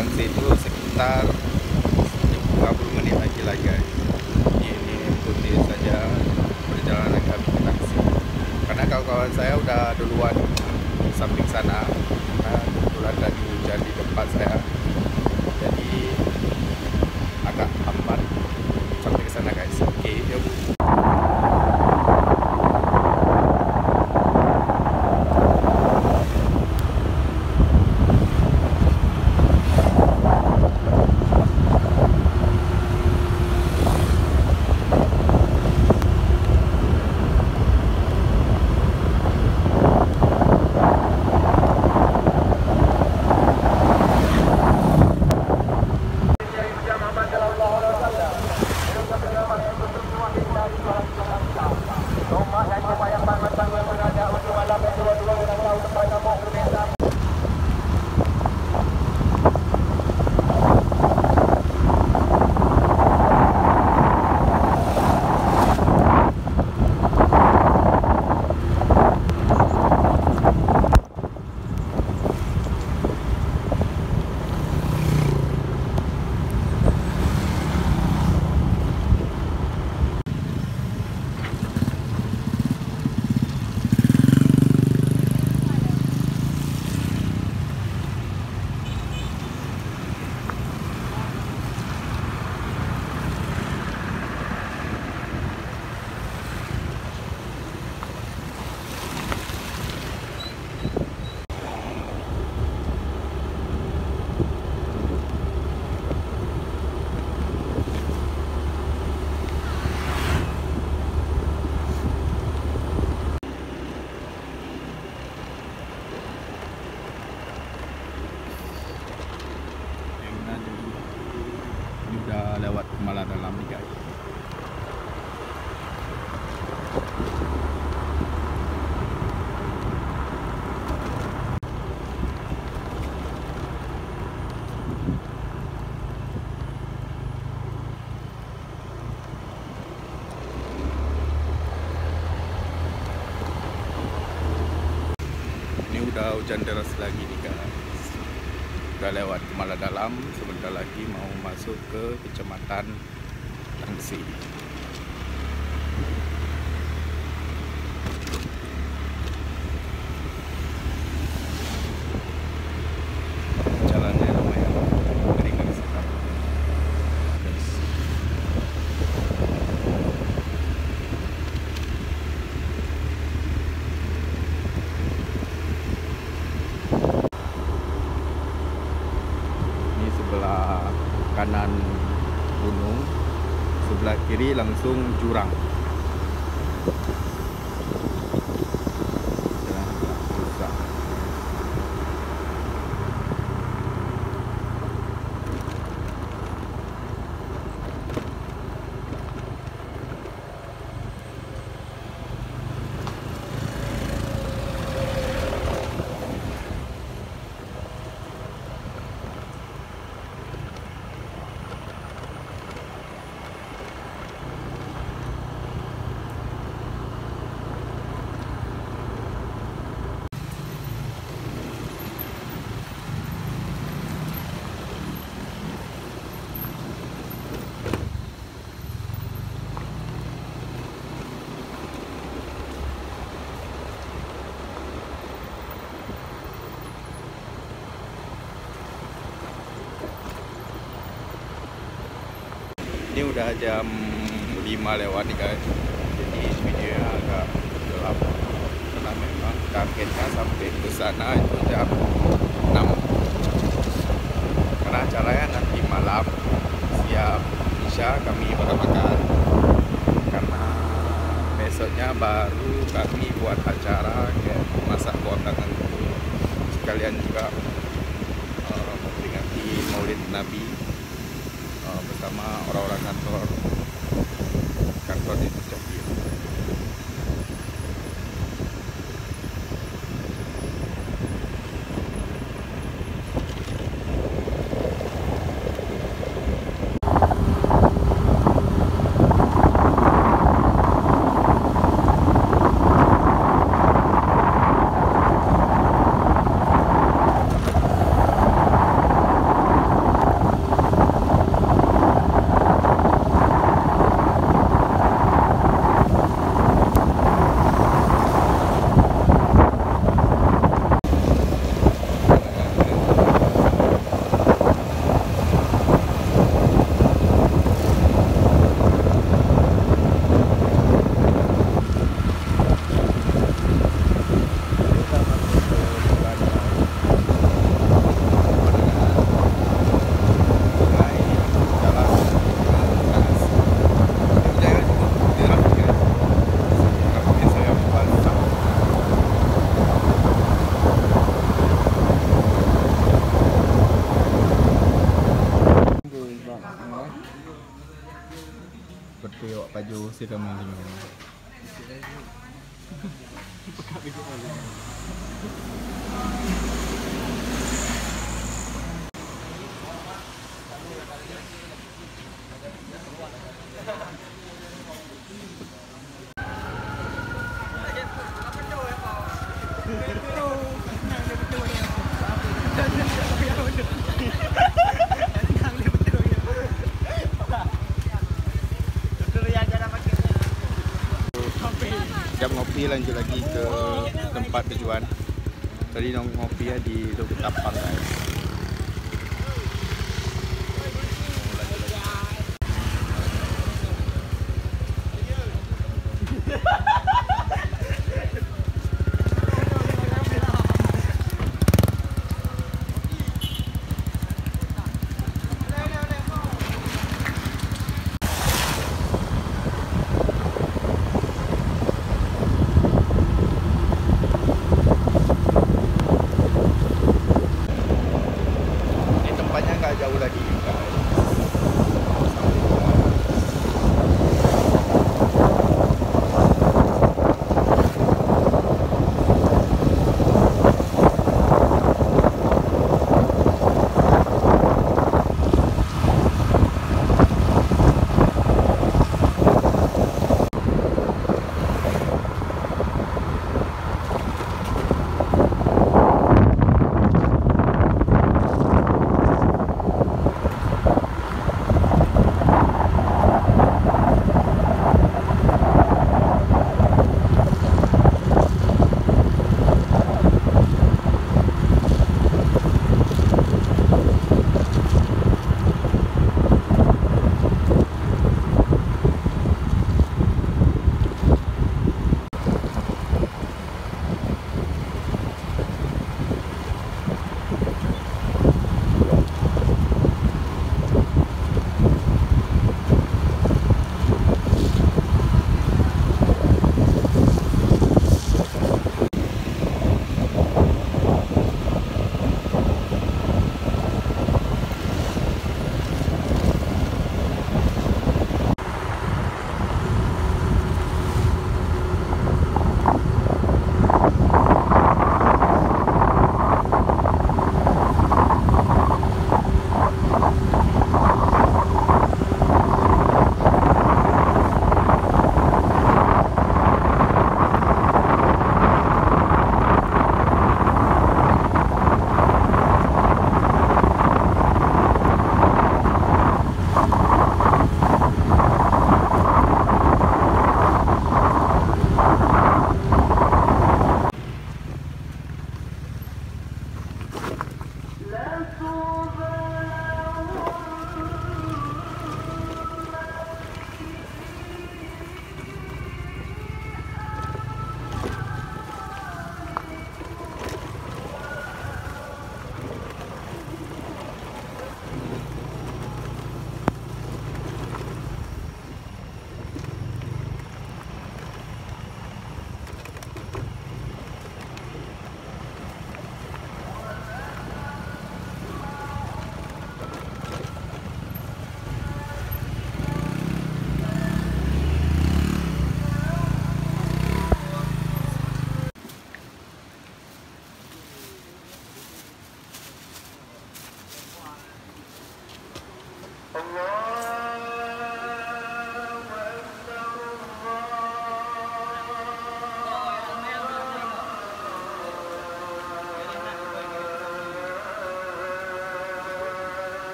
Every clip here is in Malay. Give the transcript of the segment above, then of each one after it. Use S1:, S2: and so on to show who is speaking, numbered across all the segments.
S1: Tangsi itu sekitar 50 menit lagi lah guys. Ini ikuti saja perjalanan kami ke Tangsi. Karena kawan-kawan saya udah duluan samping sana, karena kebetulan tadi hujan di tempat saya, jadi agak lambat sampai ke sana guys. Oke, yuk. Udah lewat Kemala Dalam nih guys. Ini udah hujan deras lagi nih guys. Udah lewat Kemala Dalam, sebentar lagi mau masuk ke Kecamatan Tangsi. Jalannya lumayan ringan sekali. Guys. Sebelah kanan gunung, sebelah kiri langsung jurang. Jalan agak rusak. Ini udah jam 5 lewat nih guys. Jadi videonya agak gelap karena memang targetnya sampai ke sana itu jam 6. Karena acaranya nanti malam, siap isya kami pada makan. Karena besoknya baru kami buat acara kayak masak kondangan gitu. Sekalian juga memperingati Maulid Nabi bersama orang-orang kantor di Jambi. disiram lima. Jam ngopi, lanjut lagi ke tempat tujuan. Tadi ngopi ya di Dogo Tapang guys. Jauh lagi guys.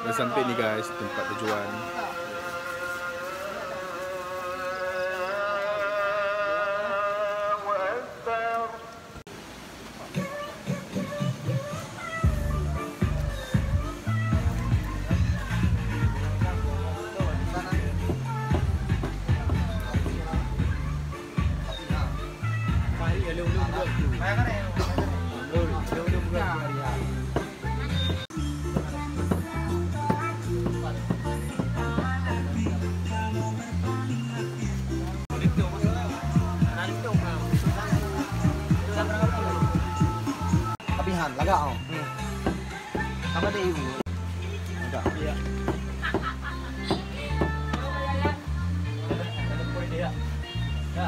S1: Udah sampai nih guys tempat tujuan.
S2: Agak oh. Apa dia ibu? Agak. Iya. Ya.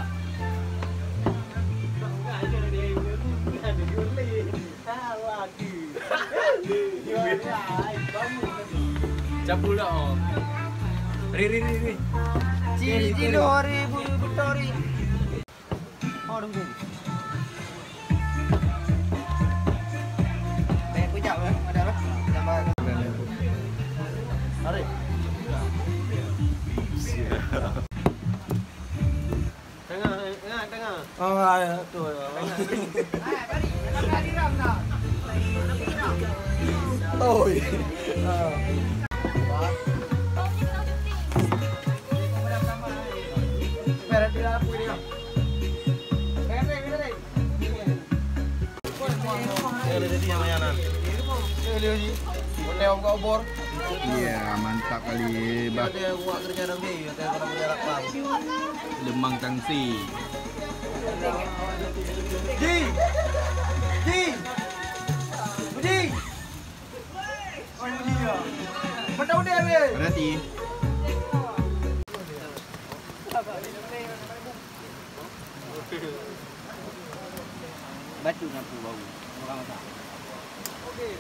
S2: Cabul dah oh. Ri. Cili ori bulu betori. Oh dong. Banyak kujak kan? Ada apa? Tambah. Hari. Tengah. Oh, ada tu. Bari ram dah. Oh.
S1: Iya, mantap kali, Bah. Lemang tangsi.
S2: Budi. Betul dia be.
S1: Berarti
S2: batu napu bau. Orang tak. Okey.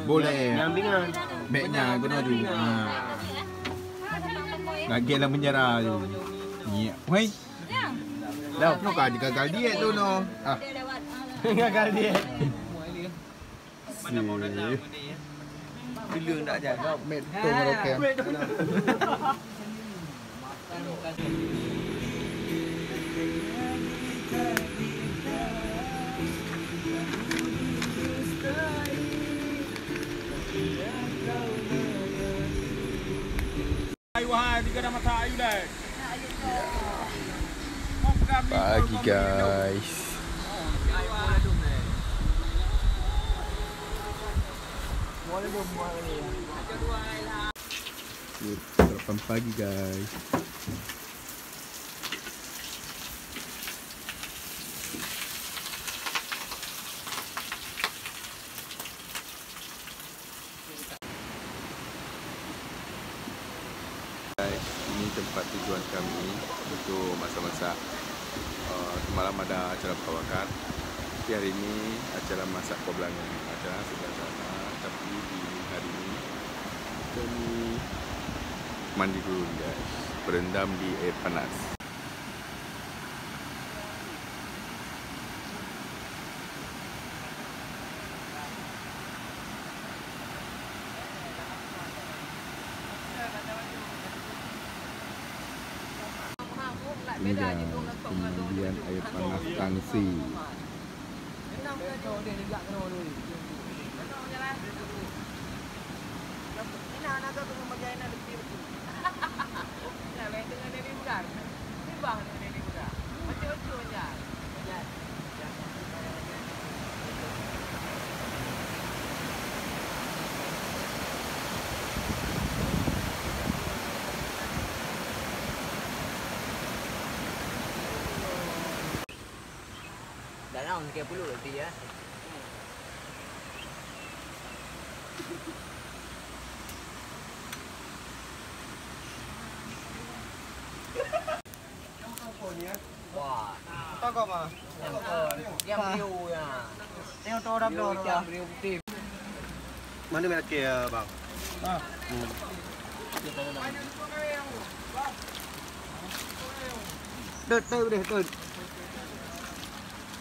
S1: boleh.
S2: Nyampingan.
S1: Backnya guna tu. Gagal menyerah tu. Iya. Wei. Dah penuh kan gagal diet tu no. Ah.
S2: Gagal diet.
S1: Mana mau datang ni?
S2: Bila nak jaga
S1: Met tu merokeh. Pagi guys. Sarapan pagi guys. Ini tempat tujuan kami untuk masak-masak. Semalam ada acara bakar. Tapi hari ini acara masak kuah belangan. Acara sebelah sana. Tapi di hari ini kami mandi dulu guys. Berendam di air panas. Ini guys, kemudian air panas tangsi.
S2: Dalam 30 nanti ya. Wah, tak kau mah. Yang view ya. Tengok tu orang tu. Yang view putih. Mana mereka ya bang? Từ để từ.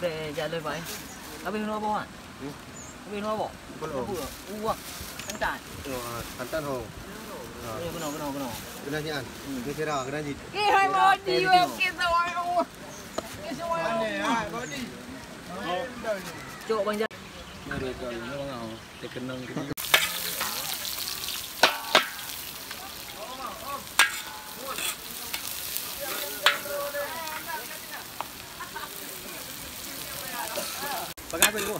S2: Để trả lời vậy. Tapi nó bao hả? Tapi nó bao?
S1: Belum.
S2: Kan cạn.
S1: Santan ho.
S2: Kenal.
S1: Kena sian. Ni sira kena ji.
S2: Hai body em kita woi. Cuk bang Jan. Nah, kalau ini bang terkenang gitu. Pakai apa itu?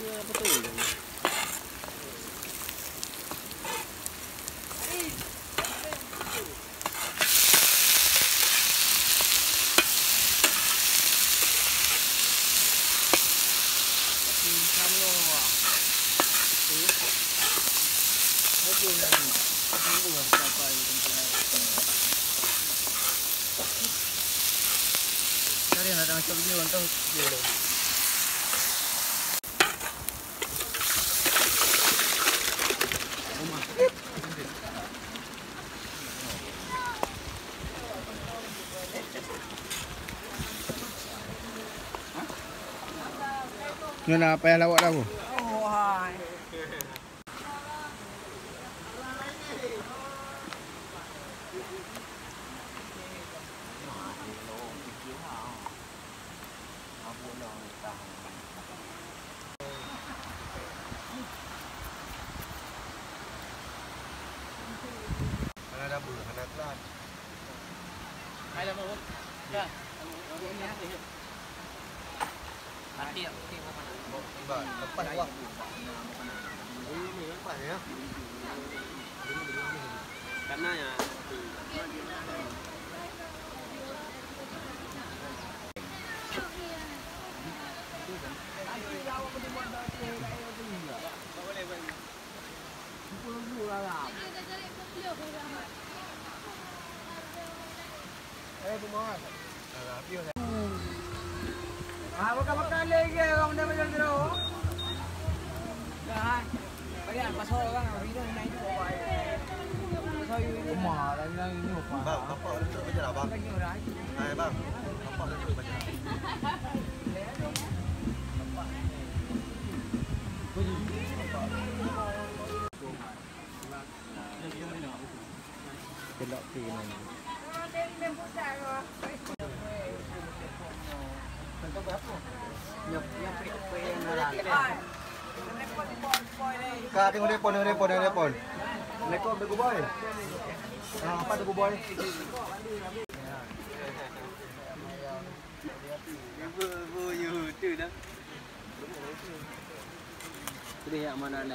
S2: Ya betul. Cari yang datang sebelum untuk dulu.
S1: Ni nak payah lawak dah aku.
S2: Oh hai.
S1: Ada bulu, ada kelas.
S2: Ada apa? Ya. Mati ya.
S1: Ba, lepas awak. Ini lepas ya.
S2: Karena ya. Makan lagi, kamu dah macam tu. Dah. Bagian pasal orang video ini itu apa? Pasal ini. Umar, yang ini apa?
S1: Bang, bapak duduk baca lah bang. Hai bang, bapak duduk baca. Kelak pilihan. Kak, tengok telefon. Assalamualaikum, Teguh Boy. Apa Teguh Boy?
S2: Ini yang mana ni?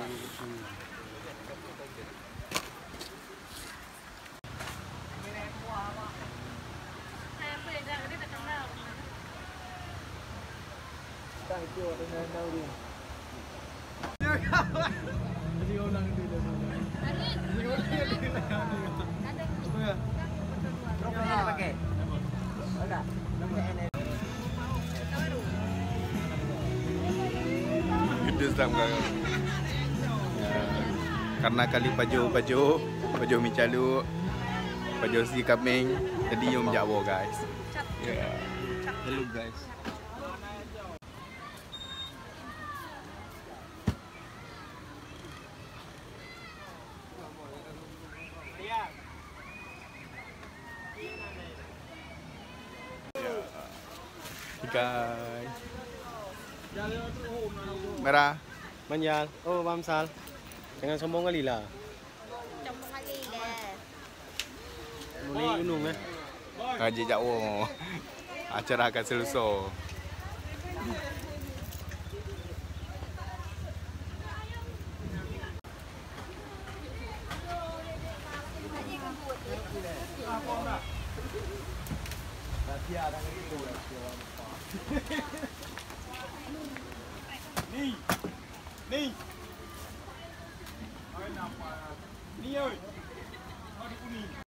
S2: Tak itu orang tahu dia. Jadi orang dia. Berapa pakai? Ada.
S1: Gede sedang karena kali baju micalu, baju si kambing, jadi yom jawo guys. Hello guys. Guys. Merah.
S3: Manjal. Oh, Bamsal. Jangan sombong kali lah.
S4: Sombong kali dah.
S3: Boleh gunung eh.
S1: Haji Jawo. Acara akan selesai.
S5: Ni ơi. Thôi đi